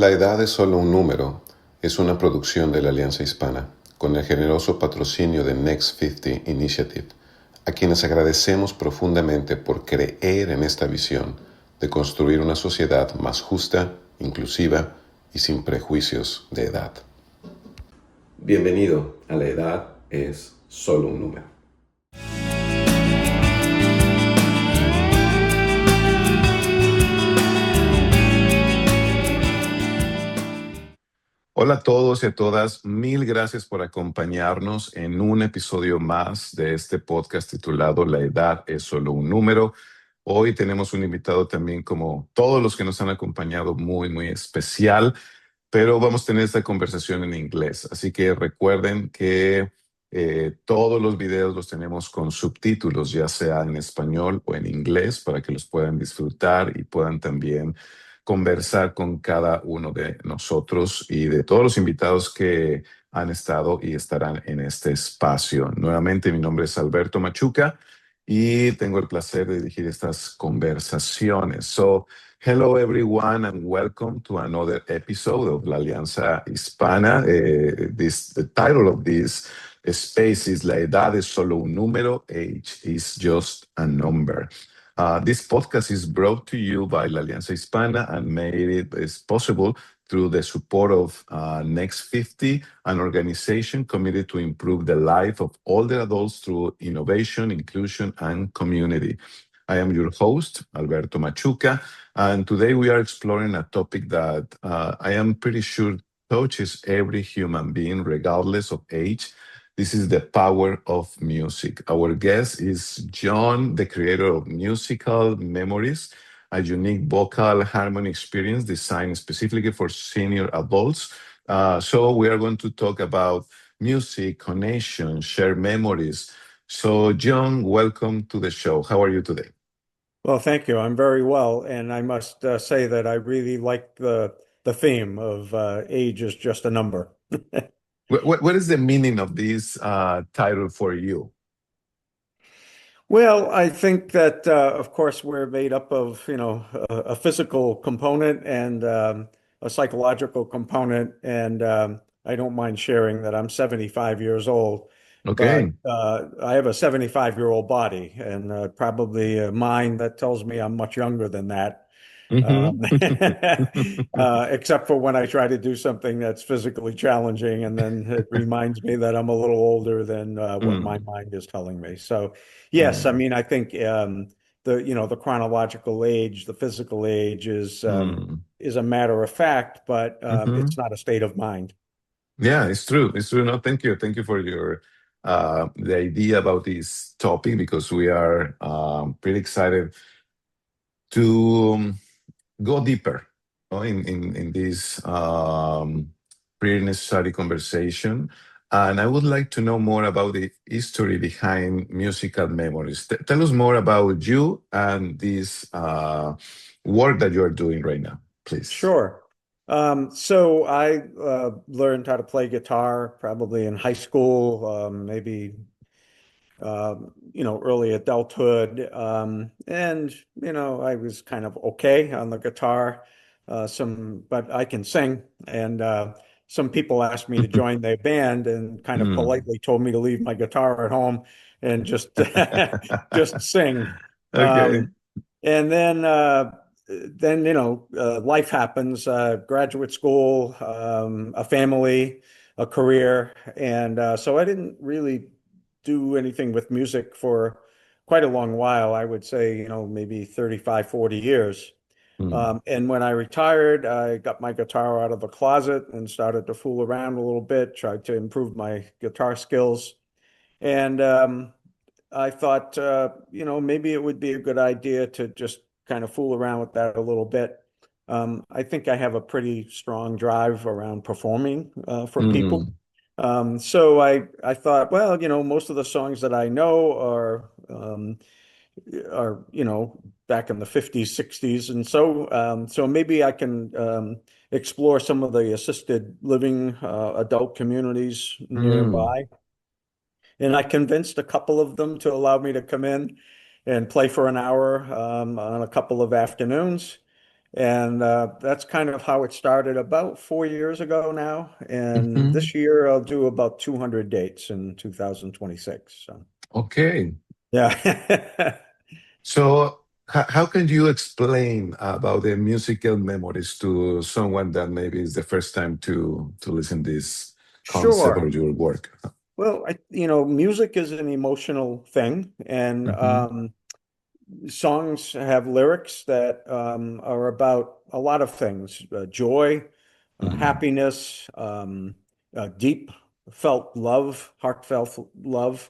La edad es solo un número es una producción de la Alianza Hispana, con el generoso patrocinio de Next 50 Initiative, a quienes agradecemos profundamente por creer en esta visión de construir una sociedad más justa, inclusiva y sin prejuicios de edad. Bienvenido a La Edad es solo un número. Hola a todos y a todas, mil gracias por acompañarnos en un episodio más de este podcast titulado La Edad es solo un número. Hoy tenemos un invitado también, como todos los que nos han acompañado, muy especial, pero vamos a tener esta conversación en inglés. Así que recuerden que todos los videos los tenemos con subtítulos, ya sea en español o en inglés, para que los puedan disfrutar y puedan también conversar con cada uno de nosotros y de todos los invitados que han estado y estarán en este espacio. Nuevamente, mi nombre es Alberto Machuca y tengo el placer de dirigir estas conversaciones. Hello everyone and welcome to another episode of La Alianza Hispana. The title of this space is La Edad es solo un número, age is just a number. This podcast is brought to you by La Alianza Hispana and made it is possible through the support of Next 50, an organization committed to improve the life of older adults through innovation, inclusion, and community. I am your host, Alberto Machuca, and today we are exploring a topic that I am pretty sure touches every human being, regardless of age. This is the power of music. Our guest is John, the creator of Musical Memories, a unique vocal harmony experience designed specifically for senior adults. So we are going to talk about music, connection, shared memories. So John, welcome to the show. How are you today? Well, thank you. I'm very well, and I must say that I really like the theme of age is just a number. What is the meaning of this title for you? Well, I think that of course we're made up of, a physical component and a psychological component, and I don't mind sharing that I'm 75 years old, but Okay. I have a 75-year-old body and probably a mind that tells me I'm much younger than that. Mm-hmm. Um, except for when I try to do something that's physically challenging, and then it reminds me that I'm a little older than what my Mm, mind is telling me. So, yes, I mm, mean, I think the chronological age, the physical age mm, is a matter of fact, but mm-hmm. it's not a state of mind. Yeah, it's true. It's true. No, thank you. Thank you for your the idea about this topic because we are pretty excited to go deeper in this pretty necessary conversation. And I would like to know more about the history behind musical memories. Tell us more about you and this work that you're doing right now, please. Sure. So I learned how to play guitar probably in high school, maybe early adulthood. And, I was kind of okay on the guitar, but I can sing. And some people asked me to join their band and kind of Mm. politely told me to leave my guitar at home and just, just sing. Okay. And then, life happens, graduate school, a family, a career. And so I didn't really do anything with music for quite a long while. I would say, maybe 35, 40 years. Mm. And when I retired, I got my guitar out of the closet and started to fool around a little bit, tried to improve my guitar skills. And I thought, maybe it would be a good idea to just kind of fool around with that a little bit. I think I have a pretty strong drive around performing for people. Mm. So I thought, well, most of the songs that I know are back in the 50s, 60s, and so maybe I can explore some of the assisted living adult communities Mm. nearby. And I convinced a couple of them to allow me to come in and play for an hour on a couple of afternoons. And that's kind of how it started about 4 years ago now. And Hmm. this year I'll do about 200 dates in 2026. So, Okay. yeah. So, how can you explain about the musical memories to someone that maybe is the first time to listen this concept Sure. or your work? Well, music is an emotional thing, and Hmm. songs have lyrics that are about a lot of things, joy, Hmm. happiness, deep felt love, heartfelt love,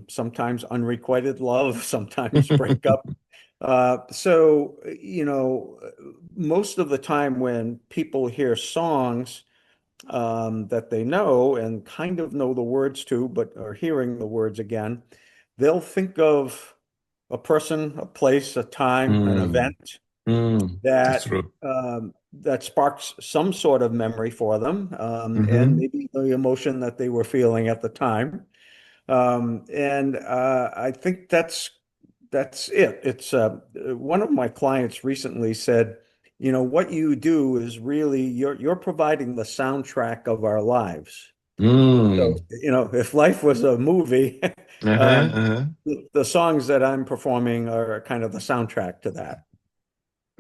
sometimes unrequited love, sometimes breakup. Most of the time when people hear songs that they know and kind of know the words to, but are hearing the words again, they'll think of a person, a place, a time, an Mm, event that's that true. that sparks some sort of memory for them, and Hmm. maybe the emotion that they were feeling at the time. And I think that's it. It's one of my clients recently said, what you do is really you're providing the soundtrack of our lives. So, Mm. if life was a movie, Uh-huh, um, uh-huh. the songs that I'm performing are kind of the soundtrack to that.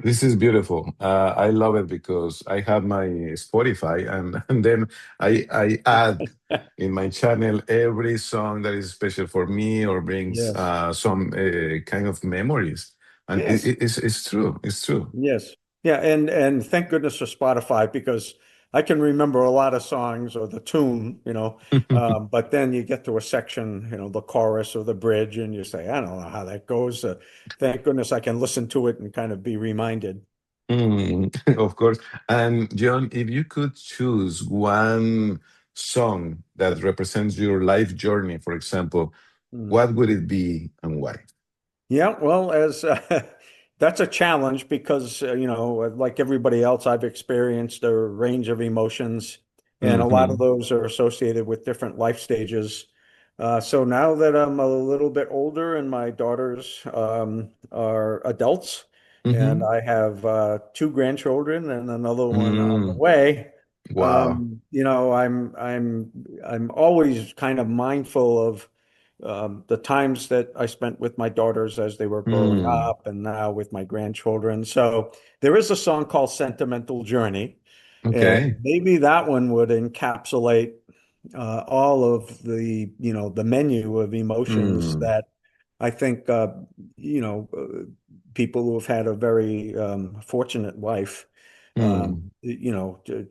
This is beautiful. I love it because I have my Spotify, and then I add in my channel every song that is special for me or brings Yes. some kind of memories. And Yes. it's true. It's true. Yes. Yeah, and thank goodness for Spotify because I can remember a lot of songs or the tune, but then you get to a section, the chorus or the bridge, and you say, I don't know how that goes. Thank goodness I can listen to it and kind of be reminded. Mm, of course. And John, if you could choose one song that represents your life journey, for example, Mm. what would it be and why? Yeah, well, as that's a challenge because like everybody else, I've experienced a range of emotions, and a lot of Hmm. those are associated with different life stages. So now that I'm a little bit older and my daughters are adults, and Hmm. I have two grandchildren and another one on the Mm. way, Wow. I'm always kind of mindful of the times that I spent with my daughters as they were growing Mm. up and now with my grandchildren. So there is a song called Sentimental Journey, and Okay. maybe that one would encapsulate all of the menu of emotions Mm. that I think, you know, uh, people who have had a very fortunate life, Mm. to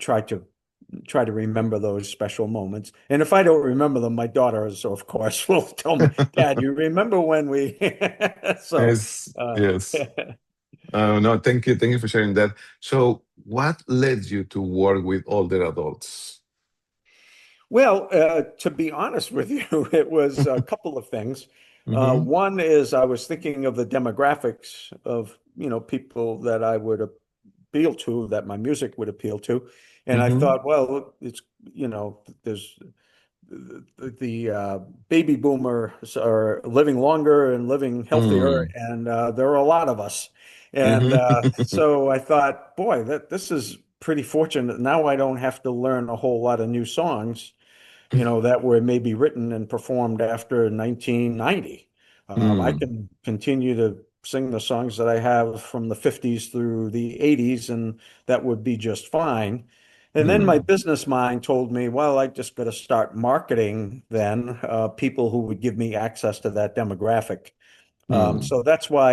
try to remember those special moments. And if I don't remember them, my daughters, of course, will tell me, Dad, you remember when we so Yes. uh Yes. No, thank you. Thank you for sharing that. So, what led you to work with older adults? well, to be honest with you, it was a couple of things. Mm-hmm. One is I was thinking of the demographics of, people that I would appeal to, that my music would appeal to. And I Mm-hmm. thought, well, there's the baby boomers are living longer and living healthier, Mm. and there are a lot of us. And Mm-hmm. so I thought, boy, that this is pretty fortunate. Now I don't have to learn a whole lot of new songs, that were maybe written and performed after 1990. I Mm. can continue to sing the songs that I have from the 50s through the 80s, and that would be just fine. And then my Mm. business mind told me, well, I just got to start marketing then people who would give me access to that demographic. Mm. So that's why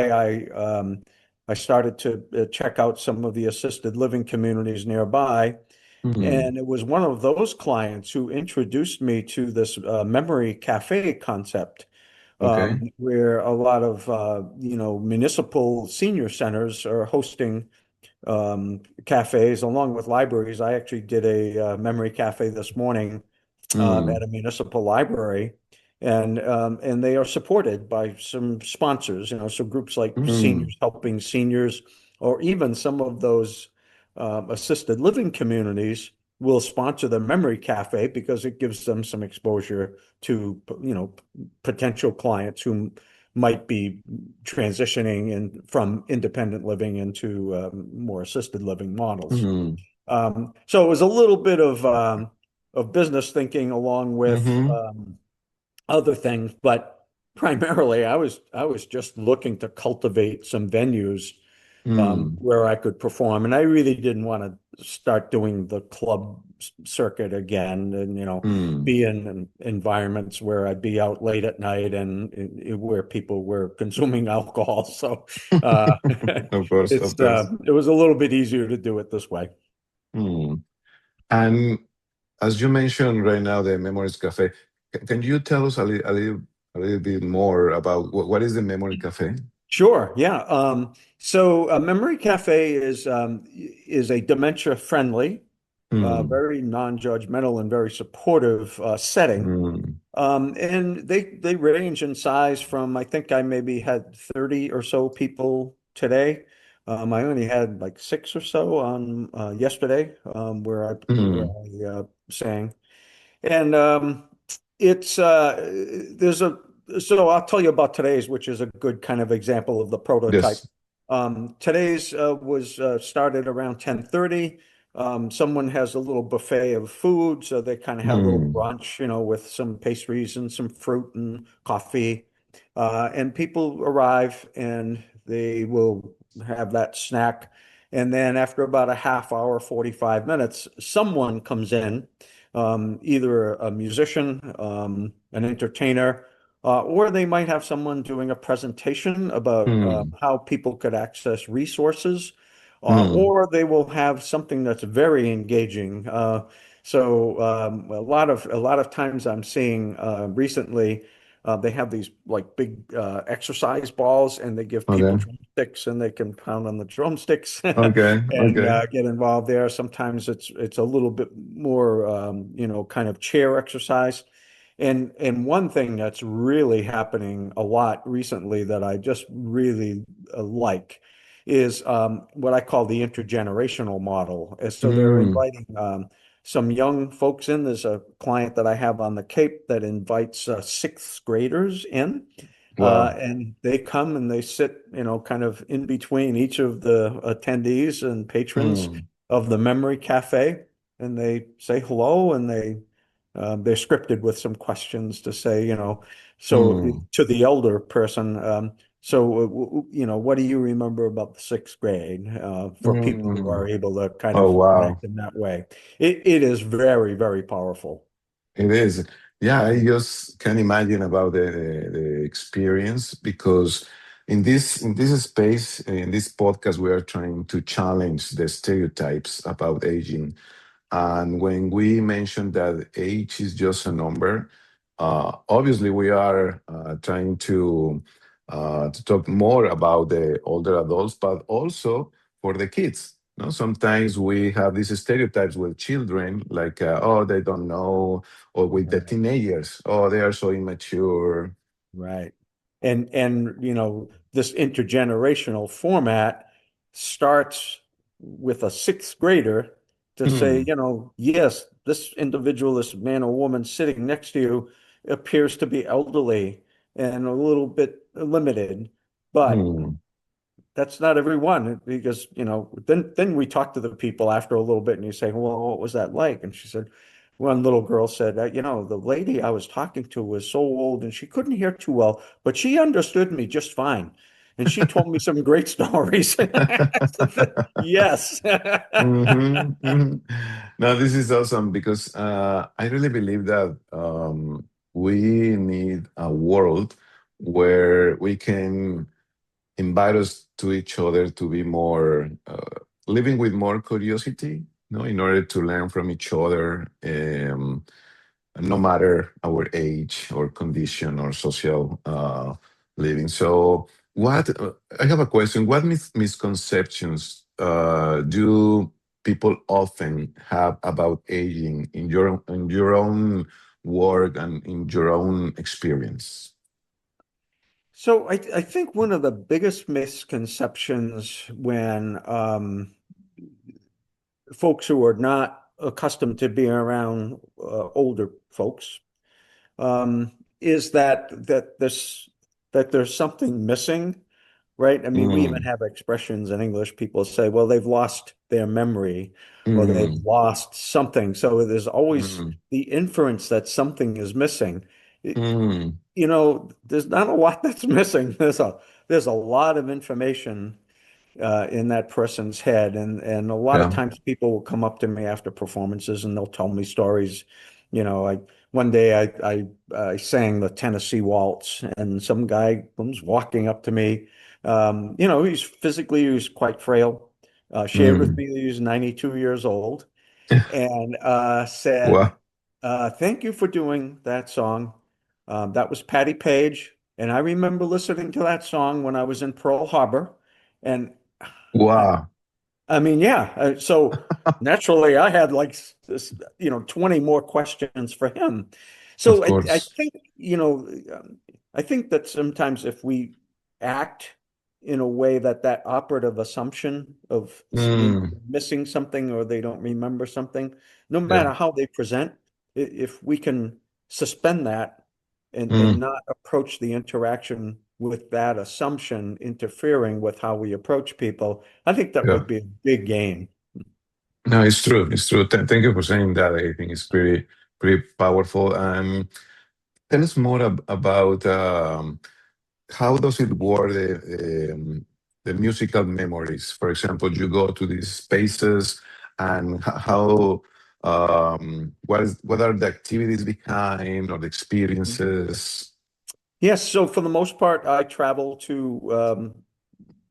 I started to check out some of the assisted living communities nearby. Mm. And it was one of those clients who introduced me to this memory cafe concept, Okay. where a lot of municipal senior centers are hosting cafes along with libraries. I actually did a memory cafe this morning Mm. at a municipal library, and they are supported by some sponsors, so groups like Mm. Seniors Helping Seniors, or even some of those assisted living communities will sponsor the memory cafe because it gives them some exposure to potential clients who might be transitioning from independent living into more assisted living models. Mm, So it was a little bit of business thinking along with mm-hmm, other things, but primarily I was just looking to cultivate some venues mm, where I could perform, and I really didn't want to start doing the club circuit again, and mm. be in environments where I'd be out late at night and where people were consuming alcohol. So Of course, it's of course. it was a little bit easier to do it this way. Mm. And as you mentioned right now, the Memories Cafe, can you tell us a little bit more about what is the Memory Cafe? Sure, yeah. So Memory Cafe is a dementia-friendly, Mm, very non-judgmental and very supportive setting. mm, And they range in size from, I think I maybe had 30 or so people today. I only had like six or so on yesterday, where mm. I sang. And it's there's a so I'll tell you about today's, which is a good kind of example of the prototype. Yes. Today's was started around 10:30. Someone has a little buffet of food, so they kind of have a little Mm, brunch, with some pastries and some fruit and coffee. And people arrive and they will have that snack. And then after about a half hour, 45 minutes, someone comes in, either a musician, an entertainer, or they might have someone doing a presentation about mm, how people could access resources, mm, or they will have something that's very engaging. A lot of times I'm seeing recently they have these like big exercise balls, and they give people okay. drumsticks, and they can pound on the drumsticks Okay. and Okay. get involved there. Sometimes it's a little bit more kind of chair exercise. And one thing that's really happening a lot recently that I just really like is what I call the intergenerational model. And so they're Mm, inviting some young folks in. There's a client that I have on the Cape that invites sixth graders in. wow. And they come and they sit, kind of in between each of the attendees and patrons Mm, of the Memory Cafe, and they say hello, and they're scripted with some questions to say, so mm, to the elder person, what do you remember about the sixth grade? For people who mm. are able to kind Oh, of wow. connect in that way, it is very, very powerful. It is. Yeah, I just can imagine about the experience because in this space, in this podcast, we are trying to challenge the stereotypes about aging. And when we mention that age is just a number, obviously we are trying to talk more about the older adults, but also for the kids. No, sometimes we have these stereotypes with children, like oh, they don't know, or with the Right. teenagers, oh, they are so immature. Right. And this intergenerational format starts with a sixth grader to say, Hmm, yes, this individual, this man or woman sitting next to you appears to be elderly and a little bit limited, but hmm. that's not everyone, because then we talked to the people after a little bit, and you say, well, what was that like? And she said, one little girl said, the lady I was talking to was so old and she couldn't hear too well, but she understood me just fine, and she told me some great stories. Yes. Hmm, hmm. Now, this is awesome because I really believe that we need a world where we can invite us to each other to be more living with more curiosity, no, in order to learn from each other, no matter our age or condition or social living. So, what I have a question: what misconceptions do people often have about aging in your own work and in your own experience? So I think one of the biggest misconceptions when folks who are not accustomed to being around older folks is that that there's something missing, right? I mean, we even Mm, have expressions in English. People say, well, they've lost their memory or they've mm, lost something. So there's always mm, the inference that something is missing. mm. There's not a lot that's missing. There's a lot of information in that person's head. And a lot of Yeah. times people will come up to me after performances and they'll tell me stories. Like one day I sang the Tennessee Waltz and some guy comes walking up to me. He was quite frail. Shared with Mm. me that he was 92 years old and said, Wow. "Thank you for doing that song. That was Patty Page, and I remember listening to that song when I was in Pearl Harbor." And I, Wow. I mean, yeah. So naturally, I had like 20 more questions for him. Of So I course. think, I think that sometimes if we act in a way that operative assumption of Mm. missing something or they don't remember something, no Yeah. matter how they present, if we can suspend that and Mm. not approach the interaction with that assumption interfering with how we approach people, I think that Yeah. would be a big gain. No, it's true. It's true. Thank you for saying that. I think it's pretty powerful. Tell us more about how does it work, the musical memories? For example, you go to these spaces and how, what are the activities behind or the experiences? Yes, so for the most part, I travel to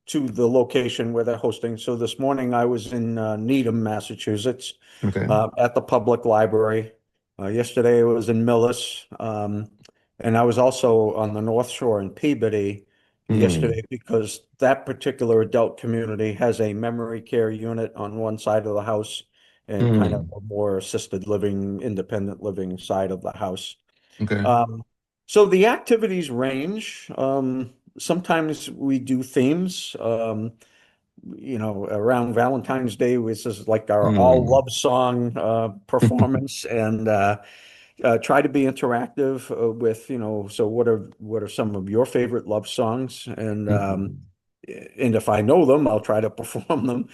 the location where they're hosting. So this morning I was in Needham, Massachusetts, Okay. at the public library. Yesterday I was in Millis, and I was also on the North Shore in Peabody Mm, yesterday because that particular adult community has a memory care unit on one side of the house and kind of mm, a more assisted living, independent living side of the house. okay. Um, so the activities range. Sometimes we do themes. Around Valentine's Day, which is like our all Mm, love song performance, and try to be interactive with, so what are some of your favorite love songs? mhm. And if I know them, I'll try to perform them.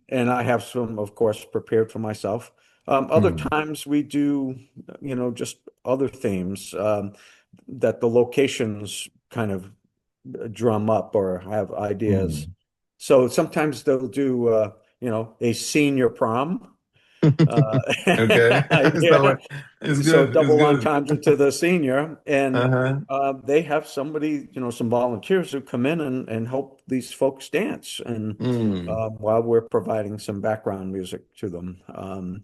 And I have some, of course, prepared for myself. Other Mm, times we do, just other themes that the locations kind of drum up or have ideas. mm. So sometimes they'll do, a senior prom. Okay. It's that Yeah. way. It's So good. It's double good. entendre to the senior, and Uh-huh. they have somebody, some volunteers who come in and help these folks dance, and Mm, while we're providing some background music to them. wow.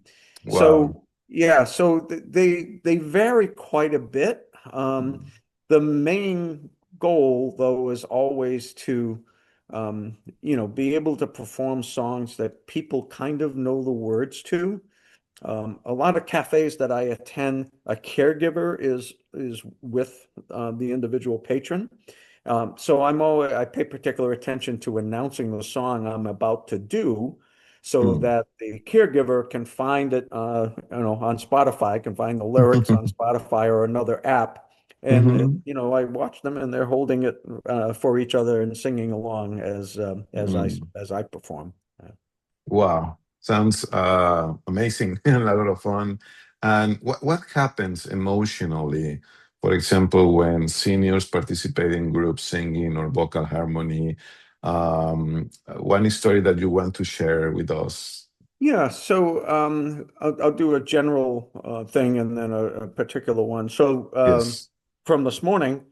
So yeah, so they vary quite a bit. Mm, The main goal, though, is always to be able to perform songs that people kind of know the words to. A lot of cafes that I attend, a caregiver is with the individual patron. So I pay particular attention to announcing the song I'm about to do, so mm. that the caregiver can find it, on Spotify, can find the lyrics on Spotify or another app, and Mhm. I watch them and they're holding it for each other and singing along Mm. as I perform. Wow. Sounds amazing and a lot of fun. And what happens emotionally, for example, when seniors participate in group singing or vocal harmony? One story that you want to share with us? Yeah, so I'll do a general thing and then a particular one. So Yes. from this morning,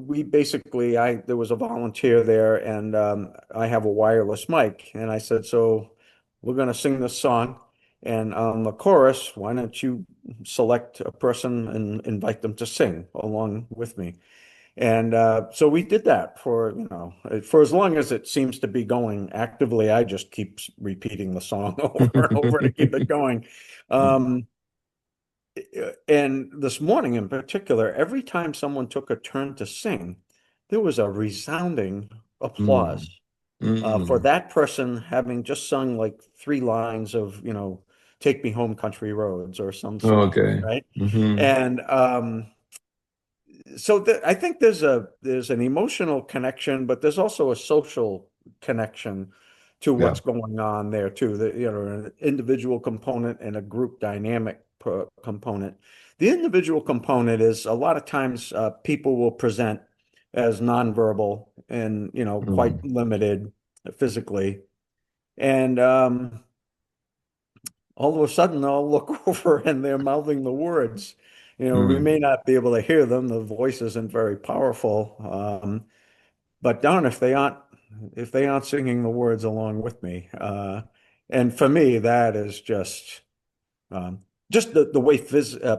we basically there was a volunteer there, and I have a wireless mic, and I said, so we're going to sing this song, and on the chorus, why don't you select a person and invite them to sing along with me? And so we did that for as long as it seems to be going actively. I just keep repeating the song over and over to keep it going. Um, and this morning in particular, every time someone took a turn to sing, there was a resounding Mm. applause for Mm. that person having just sung like three lines of, Take Me Home Country Roads or some song, Okay. right? Hmm. And I think there's an emotional connection, but there's also a social connection to Yeah. what's going on there too. An individual component and a group dynamic component. The individual component is a lot of times people will present as nonverbal and quite Mm, limited physically, and all of a sudden I'll look over and they're mouthing the words. We mm, may not be able to hear them. The voice isn't very powerful. But darn if they aren't singing the words along with me. And for me, that is just the way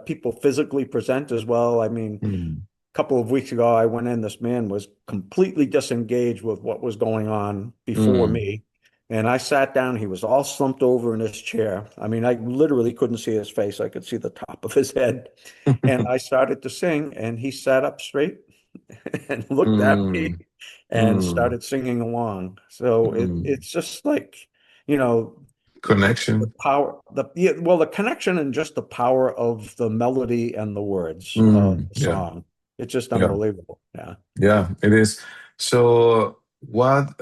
people physically present as well. I mean, mm, couple of weeks ago, I went in, this man was completely disengaged with what was going on before mm. me. And I sat down, he was all slumped over in his chair. I mean, I literally couldn't see his face. I could see the top of his head. And I started to sing, and he sat up straight and looked at me Mm, and mm, started singing along. So mm. it's just like, you know, the Connection. power, the connection and just the power of the melody and the words of Mm, the yeah, song. It's just yeah, unbelievable. Yeah. yeah, it is. So, what,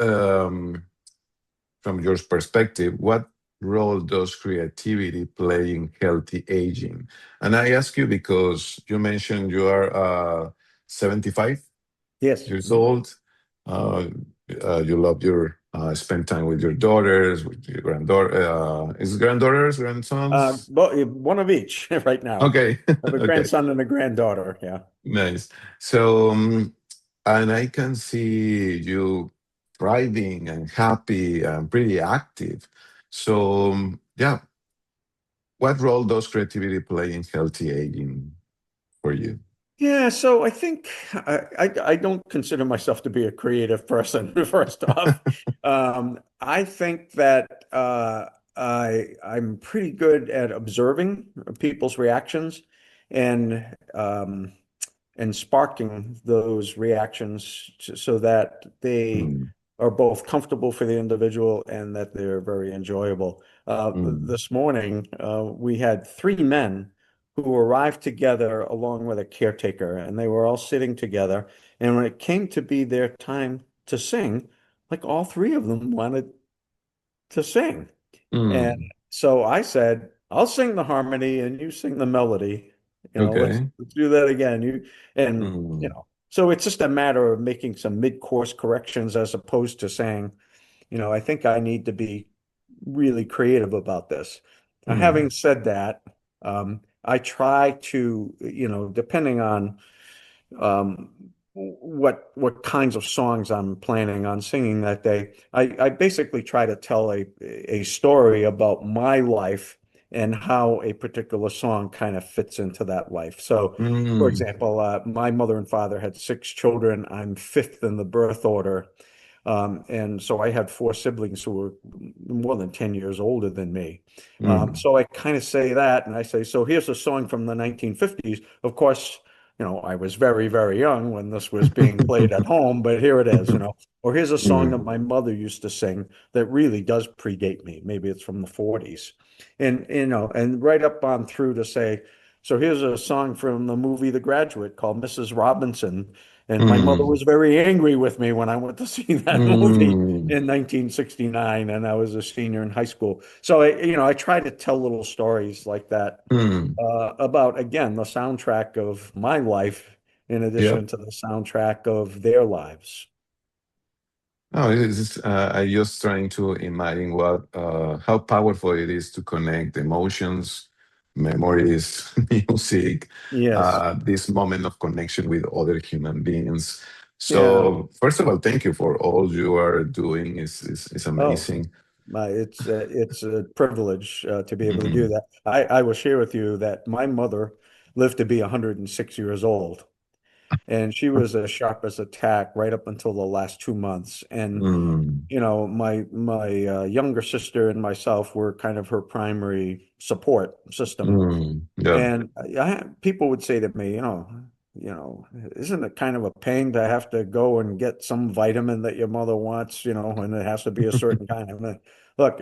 from your perspective, what role does creativity play in healthy aging? And I ask you because you mentioned you are 75 Yes. years old. Uh, you love your spend time with your daughters, with your granddaughter. Is it granddaughters, grandsons? Well, one of each right now. Okay, I have a okay, grandson and a granddaughter. Yeah. nice. So, and I can see you thriving and happy and pretty active. So, yeah, what role does creativity play in healthy aging for you? Yeah, so I think I don't consider myself to be a creative person, first off. I think that I'm pretty good at observing people's reactions and sparking those reactions so that they Mm, are both comfortable for the individual and that they're very enjoyable. mm, This morning, we had three men who arrived together along with a caretaker, and they were all sitting together. And when it came to be their time to sing, like all three of them wanted to sing. And mm. so I said, I'll sing the harmony and you sing the melody. Okay. Let's do that again. And Mm, so it's just a matter of making some mid-course corrections as opposed to saying, I think I need to be really creative about this. Now, mm, having said that, I try to, depending on um, what kinds of songs I'm planning on singing that day. I basically try to tell a story about my life and how a particular song kind of fits into that life. So, for mm, example, my mother and father had six children. I'm fifth in the birth order. And so I had four siblings who were more than 10 years older than me. mm. So I kind of say that, and I say, so here's a song from the 1950s. Of course, I was very, very young when this was being played at home, but here it is. Or here's a song that Mm, my mother used to sing that really does predate me. Maybe it's from the 40s. And right up on through to say, so here's a song from the movie The Graduate called Mrs. Robinson. And my mother mm, was very angry with me when I went to see that movie mm, in 1969, and I was a senior in high school. So I try to tell little stories like that mm. about, again, the soundtrack of my life in Yeah. addition to the soundtrack of their lives. No, I just trying to imagine how powerful it is to connect emotions, memories, music, Yes. this moment of connection with other human beings. Yeah. So, first of all, thank you for all you are doing. It's Oh, amazing. it's a privilege to be able to do Mhm. that. I will share with you that my mother lived to be 106 years old. And she was as sharp as a tack right up until the last 2 months. And Mm, my younger sister and myself were kind of her primary support system. yeah. And people would say to me, isn't it kind of a pain to have to go and get some vitamin that your mother wants, and it has to be a certain kind of look,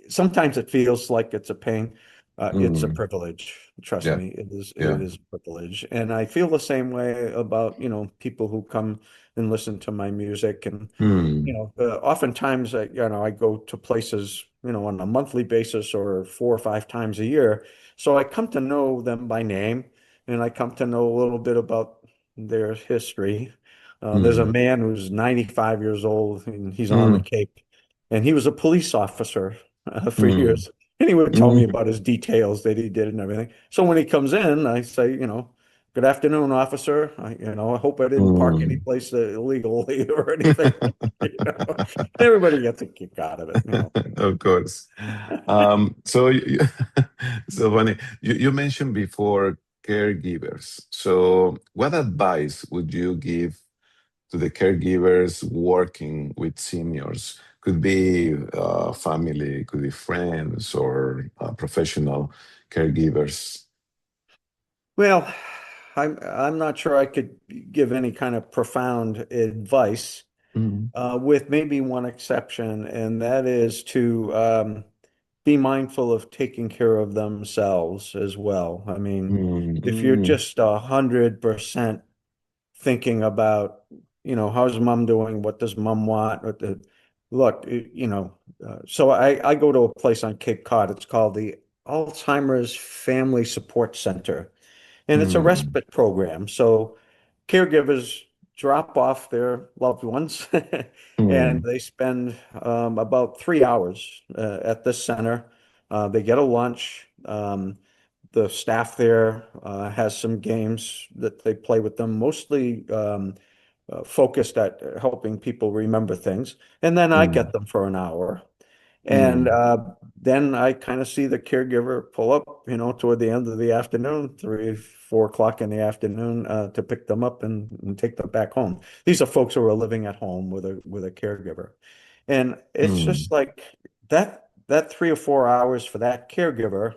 sometimes it feels like it's a pain, It's a Mm. privilege. Trust Yeah. me, it is. Yeah. It is a privilege, and I feel the same way about, people who come and listen to my music, and Mm. oftentimes, I go to places, on a monthly basis or 4 or 5 times a year. So I come to know them by name, and I come to know a little bit about their history. There's a Mm. man who's 95 years old, and he's on the Mm. Cape, and he was a police officer for Mm. years. And he would tell me Mm. about his details that he did and everything. So when he comes in, I say, good afternoon, officer. I hope I didn't park any Mm. place illegally or anything. You know, everybody gets a kick out of it. Of course. So, so funny. You mentioned before caregivers. So, what advice would you give to the caregivers working with seniors? Could be family, could be friends, or professional caregivers. Well, I'm not sure I could give any kind of profound advice, Mm. with maybe one exception, and that is to be mindful of taking care of themselves as well. I mean, Mm. if you're Mm. just 100% thinking about, how's mom doing? What does mom want? Look, so I go to a place on Cape Cod. It's called the Alzheimer's Family Support Center, and it's a Mm. respite program. So caregivers drop off their loved ones and Mm. they spend about 3 hours at this center. They get a lunch. The staff there has some games that they play with them, mostly focused at helping people remember things. And then I Mm. get them for an hour. And Mm. then I kind of see the caregiver pull up, toward the end of the afternoon, 3, 4 o'clock in the afternoon, to pick them up and take them back home. These are folks who are living at home with a caregiver. And it's Mm. just like that 3 or 4 hours for that caregiver.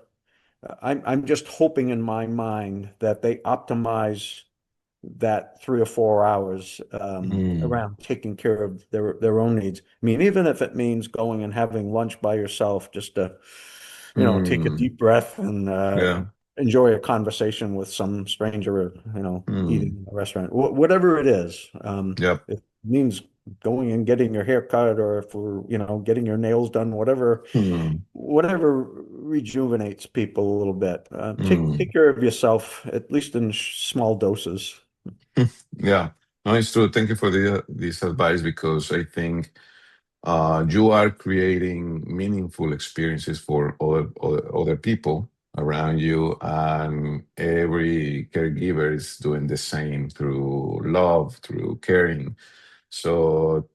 I'm just hoping in my mind that they optimize that 3 or 4 hours Mm. around taking care of their own needs. I mean, even if it means going and having lunch by yourself, just to, take a Mm. deep breath and Yeah. enjoy a conversation with some stranger, Mm. eating in a restaurant, whatever it is. Yep. It means going and getting your hair cut, or for, getting your nails done, Mm. whatever rejuvenates people a little bit. Take Mm. care of yourself, at least in small doses. Yeah. No, it's true. Thank you for this advice because I think you are creating meaningful experiences for other people around you, and every caregiver is doing the same through love, through caring. So,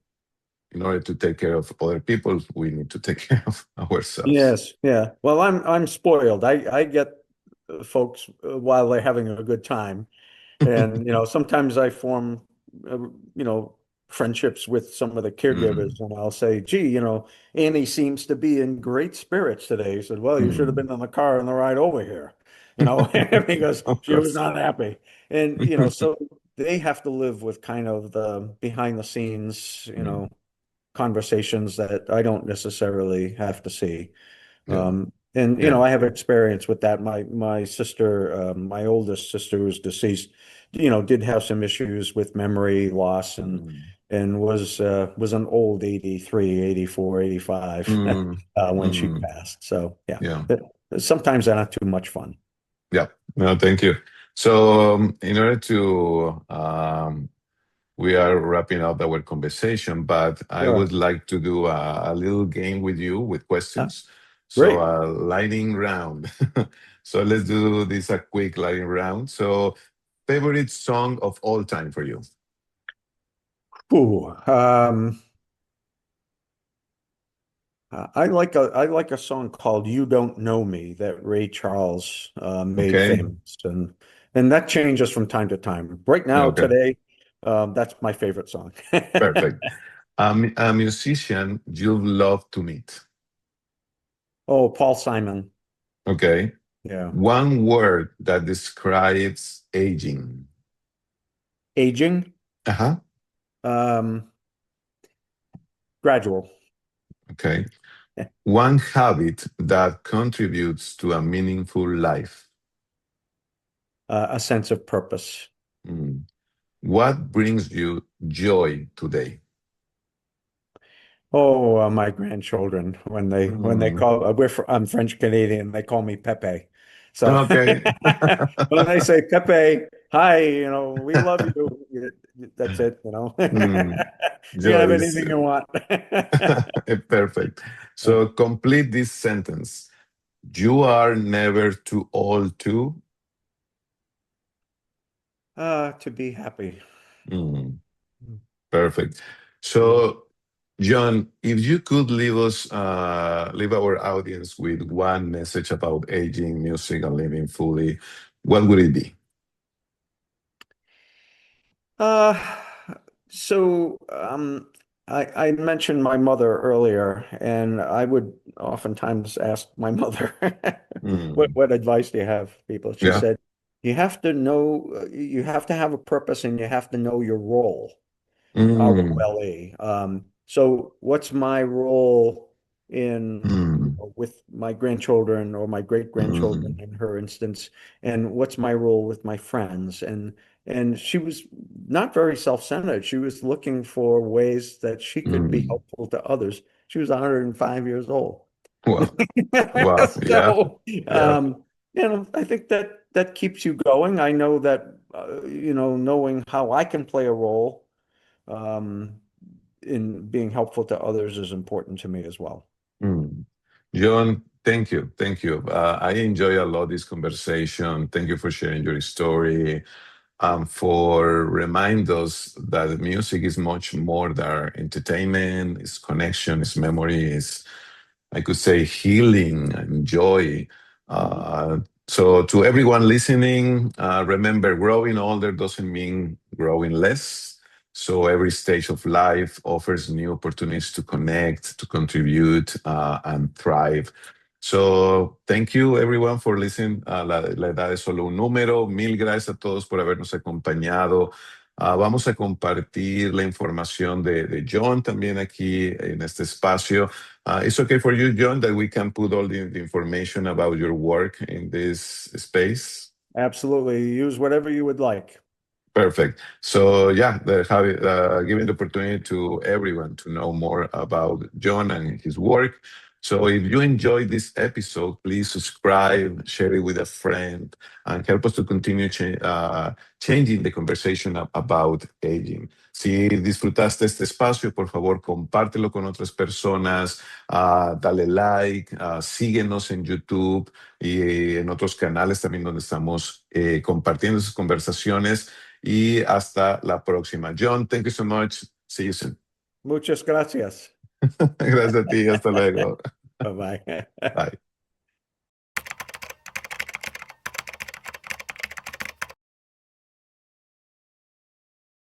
in order to take care of other people, we need to take care of ourselves. Yes, yeah. Well, I'm spoiled. I get folks while they're having a good time, and sometimes I form uh, you know friendships with some of the Mm. caregivers, and I'll say, "Gee, Annie seems to be in great spirits today." He said, "Well, you should have Mm. been in the car on the ride over here," because Of she was course. not happy, and so they have to live with kind of the behind the scenes, Mm. conversations that I don't necessarily have to see. Yeah. And Yeah. I have experience with that. My sister, my oldest sister, who's deceased, did have some issues with memory loss, Mm. and was an old 83, 84, 85 Mm. when she Mm. passed. So yeah, Yeah. sometimes they're not too much fun. Yeah. No, thank you. So, in order to, we are wrapping up our conversation, but I would Sure. like to do a little game with you with Uh, questions. So, Great. a lightning round. So, let's do this a quick lightning round. So, favorite song of all time for you? Ooh, I like a song called "You Don't Know Me" that Ray Charles made Okay. famous, and that changes from time to time. Right now, Okay. today, that's my favorite song. Perfect. A musician you'd love to meet. Oh, Paul Simon. Okay. Yeah. One word that describes aging. Aging, Uh-huh. um, gradual. Okay. One habit that contributes to a meaningful life. A sense of purpose. Mm. What brings you joy today? Oh, my grandchildren when they Mm. call I'm French Canadian, they call me Pepe. So Okay. when they say Pepe, hi, we love you. That's it, Mm. You can have Joy is anything you want. perfect. So complete this sentence. You are never too old to. To be happy. Mm. Perfect. Yeah. So, John, if you could leave our audience with one message about aging, music, and living fully, what would it be? Uh, so I mentioned my mother earlier, and I would oftentimes ask my mother, Mm. what advice do you have, people? She Yeah. said, you have to know, you have to have a purpose and you have to know your role. Mm. ROLE. So what's my role in Mm. with my grandchildren or my great grandchildren Mm. in her instance, and what's my role with my friends? And she was not very self-centered. She was looking for ways that she could be Mm. helpful to others. She was 105 years old. Wow. Wow. Yeah. So, Yeah. I think that that keeps you going. I know that, knowing how I can play a role um, in being helpful to others is important to me as well. Mm. John, thank you. Thank you. I enjoy a lot this conversation. Thank you for sharing your story. For remind us that music is much more than entertainment, it's connection, it's memory, it's I could say healing and joy. Mhm. So to everyone listening, remember growing older doesn't mean growing less. So every stage of life offers new opportunities to connect, to contribute, and thrive. So, thank you everyone for listening a la edad es solo un número. Mil gracias a todos por habernos acompañado. Vamos a compartir la información de John también aquí en este espacio. It's okay for you, John, that we can put all the information about your work in this space. Absolutely. Use whatever you would like. Perfect. So yeah, giving the opportunity to everyone to know more about John and his work. So if you enjoyed this episode, please subscribe, share it with a friend, and help us to continue changing the conversation about aging. Si disfrutaste este espacio, por favor, compártelo con otras personas, dale like, síguenos en YouTube y en otros canales también donde estamos compartiendo esas conversaciones. Y hasta la próxima. John, thank you so much. See you soon. Muchas gracias. Gracias a ti. Hasta luego. Bye-bye. Bye.